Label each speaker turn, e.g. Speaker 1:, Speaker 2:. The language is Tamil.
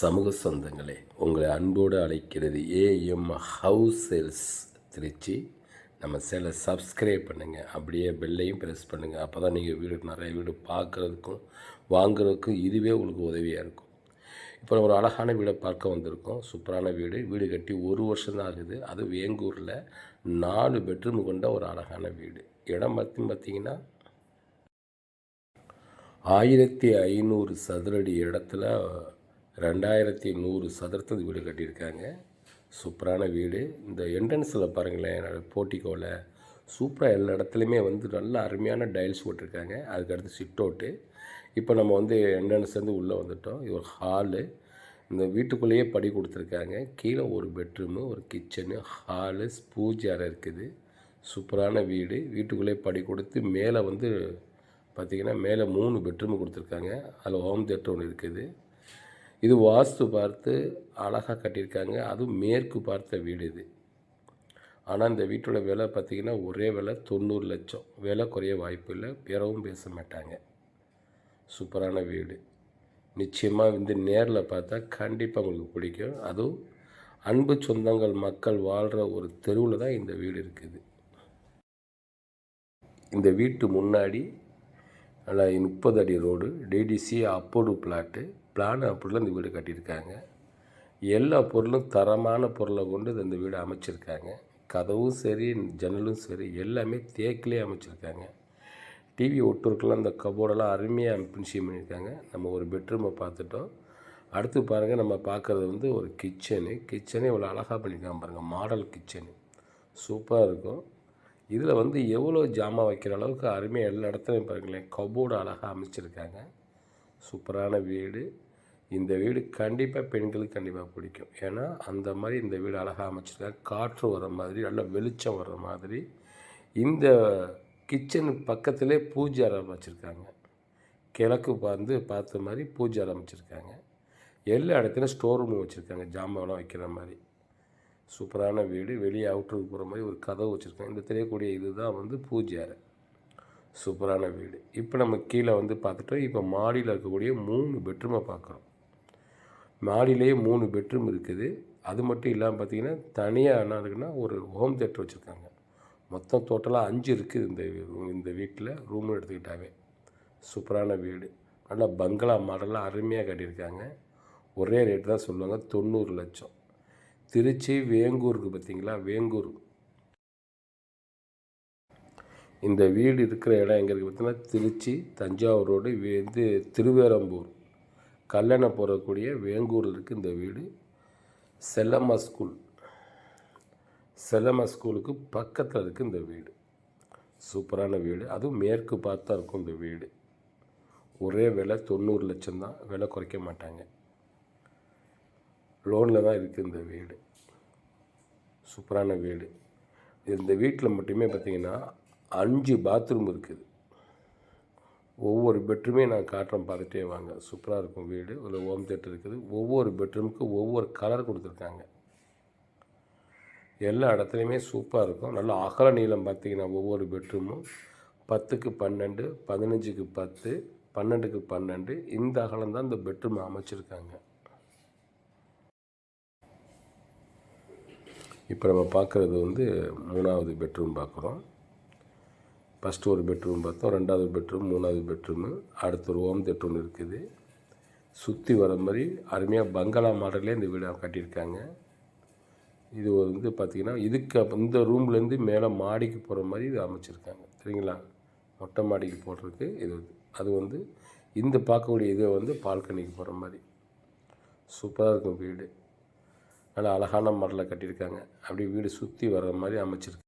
Speaker 1: சமூக சொந்தங்களே, உங்களை அன்போடு அழைக்கிறது ஏஎம் ஹவுஸ் சேல்ஸ் திருச்சி. நம்ம சேலை சப்ஸ்கிரைப் பண்ணுங்கள், அப்படியே பெல்லையும் ப்ரெஸ் பண்ணுங்கள். அப்போ தான் நீங்கள் நிறைய வீடு பார்க்குறதுக்கும் வாங்குறதுக்கும் இதுவே உங்களுக்கு உதவியாக இருக்கும். இப்போ ஒரு அழகான வீடை பார்க்க வந்திருக்கோம். சூப்பரான வீடு. வீடு கட்டி 1 வருஷம் தான் ஆகுது. அது வேங்கூரில் 4 பெட்ரூம் கொண்ட ஒரு அழகான வீடு. இடம் பார்த்திங்கன்னா 1500 சதுரடி இடத்துல 2100 சதுரத்துக்கு வீடு கட்டியிருக்காங்க. சூப்பரான வீடு. இந்த என்ட்ரன்ஸில் பாருங்களேன், போர்ட்டிகோவில் சூப்பராக எல்லா இடத்துலையுமே நல்ல அருமையான டைல்ஸ் போட்டிருக்காங்க. அதுக்கடுத்து சிட் அவுட்டு. இப்போ நம்ம என்ட்ரன்ஸ்லேருந்து உள்ளே வந்துவிட்டோம். இது ஒரு ஹாலு. இந்த வீட்டுக்குள்ளேயே படி கொடுத்துருக்காங்க. கீழே ஒரு பெட்ரூமு, ஒரு கிச்சனு, ஹாலு, பூஜை அறை இருக்குது. சூப்பரான வீடு. வீட்டுக்குள்ளேயே படி கொடுத்து மேலே பார்த்திங்கன்னா மேலே 3 பெட்ரூமு கொடுத்துருக்காங்க. அதில் ஹோம் தியேட்டர் ஒன்று இருக்குது. இது வாஸ்து பார்த்து அழகாக கட்டியிருக்காங்க. அதுவும் மேற்கு பார்த்த வீடு இது. ஆனால் இந்த வீட்டோட விலை பார்த்திங்கன்னா ஒரே விலை 90 லட்சம். விலை குறைய வாய்ப்பு இல்லை, பிறவும் பேச மாட்டாங்க. சூப்பரான வீடு. நிச்சயமாக நேரில் பார்த்தா கண்டிப்பாக உங்களுக்கு பிடிக்கும். அதுவும் அன்பு சொந்தங்கள் மக்கள் வாழ்கிற ஒரு தெருவில் தான் இந்த வீடு இருக்குது. இந்த வீட்டு முன்னாடி நல்லா 30 அடி ரோடு, டிடிசி அப்போடு பிளாட்டு, பிளான் அப்படிலாம் இந்த வீடு கட்டியிருக்காங்க. எல்லா பொருளும் தரமான பொருளை கொண்டு இந்த வீடு அமைச்சிருக்காங்க. கதவும் சரி, ஜன்னலும் சரி, எல்லாமே தேக்கிலே அமைச்சிருக்காங்க. டிவி ஒட்டுருக்கெல்லாம் இந்த கபோர்டெல்லாம் அருமையாக ஃபினிஷிங் பண்ணியிருக்காங்க. நம்ம ஒரு பெட்ரூமை பார்த்துட்டோம். அடுத்து பாருங்கள், நம்ம பார்க்குறது ஒரு கிச்சனே இவ்வளோ அழகாக பண்ணியிருக்காங்க பாருங்கள். மாடல் கிச்சனு சூப்பராக இருக்கும். இதில் எவ்வளோ ஜாமான் வைக்கிற அளவுக்கு அருமையாக எல்லா இடத்துலையும் பாருங்களேன், கபோர்டு அழகாக அமைச்சிருக்காங்க. சூப்பரான வீடு. இந்த வீடு கண்டிப்பாக பெண்களுக்கு கண்டிப்பாக பிடிக்கும். ஏன்னா அந்த மாதிரி இந்த வீடு அழகாக அமைச்சிருக்காங்க. காற்று வர மாதிரி, நல்ல வெளிச்சம் வர்ற மாதிரி. இந்த கிச்சனு பக்கத்திலே பூஜை அறை வச்சுருக்காங்க. கிழக்கு பார்த்த மாதிரி பூஜை அறை அமைச்சிருக்காங்க. எல்லா இடத்துலையும் ஸ்டோர் ரூம் வச்சுருக்காங்க, ஜாமான்லாம் வைக்கிற மாதிரி. சூப்பரான வீடு. வெளியே அவுட்டருக்கு போகிற மாதிரி ஒரு கதவு வச்சுருக்காங்க. இந்த தெரியக்கூடிய இதுதான் பூஜை அறை. சூப்பரான வீடு. இப்போ நம்ம கீழே பார்த்துட்டோம். இப்போ மாடியில் இருக்கக்கூடிய 3 பெட்ரூமை பார்க்குறோம். மாடியிலேயே 3 பெட்ரூம் இருக்குது. அது மட்டும் இல்லாமல் பார்த்திங்கன்னா தனியாக என்ன இருக்குன்னா ஒரு ஹோம் தியேட்டர் வச்சுருக்காங்க. மொத்தம் டோட்டலாக 5 இருக்குது இந்த வீட்டில். ரூம் எடுத்துக்கிட்டாவே சூப்பரான வீடு. நல்லா பங்களா மாடலாக அருமையாக கட்டியிருக்காங்க. ஒரே ரேட்டு தான் சொல்லுவாங்க, 90 லட்சம். திருச்சி வேங்கூருக்கு பார்த்திங்களா, வேங்கூர். இந்த வீடு இருக்கிற இடம் எங்கே இருக்குது பார்த்திங்கன்னா திருச்சி தஞ்சாவூர் ரோடு, திருவேரம்பூர் கல்லணை போகக்கூடிய வேங்கூரில் இருக்குது இந்த வீடு. செல்லம்மா ஸ்கூலுக்கு பக்கத்தில் இருக்குது இந்த வீடு. சூப்பரான வீடு. அதுவும் மேற்கு பார்த்தா இருக்கும் இந்த வீடு. ஒரே விலை 90 லட்சம் தான். விலை குறைக்க மாட்டாங்க. லோனில் தான் இருக்குது இந்த வீடு. சூப்பரான வீடு. இந்த வீட்டில் மட்டுமே பார்த்திங்கன்னா 5 பாத்ரூம் இருக்குது. ஒவ்வொரு பெட்ரூமே நான் காட்டுறேன், பார்த்துட்டே வாங்க. சூப்பராக இருக்கும் வீடு. ஒரு ஹோம் தியேட்டர் இருக்குது. ஒவ்வொரு பெட்ரூமுக்கு ஒவ்வொரு கலர் கொடுத்துருக்காங்க. எல்லா இடத்துலையுமே சூப்பராக இருக்கும். நல்லா அகல நீளம் பார்த்திங்கன்னா ஒவ்வொரு பெட்ரூமும் 10க்கு 12, 15க்கு 10, 12க்கு 12 இந்த அகலம் தான் இந்த பெட்ரூம் அமைச்சிருக்காங்க. இப்போ நம்ம பார்க்குறது 3வது பெட்ரூம் பார்க்குறோம். ஃபஸ்ட்டு ஒரு பெட்ரூம் பார்த்தோம், 2வது பெட்ரூம், 3வது பெட்ரூமு. அடுத்து ஒரு ஹோம் தியேட்டர் ஒன்று இருக்குது. சுற்றி வர மாதிரி அருமையாக பங்களா மாடலே இந்த வீடை கட்டியிருக்காங்க. இது பார்த்திங்கன்னா இந்த ரூம்லேருந்து மேலே மாடிக்கு போகிற மாதிரி இது அமைச்சிருக்காங்க. சரிங்களா, மொட்டை மாடிக்கு போடுறதுக்கு இது. அது இந்த பார்க்கக்கூடிய இதை பால்கனிக்கு போகிற மாதிரி சூப்பராக இருக்கும் வீடு. நல்லா அழகான மாடலில் கட்டியிருக்காங்க. அப்படியே வீடு சுற்றி வர்ற மாதிரி அமைச்சிருக்காங்க.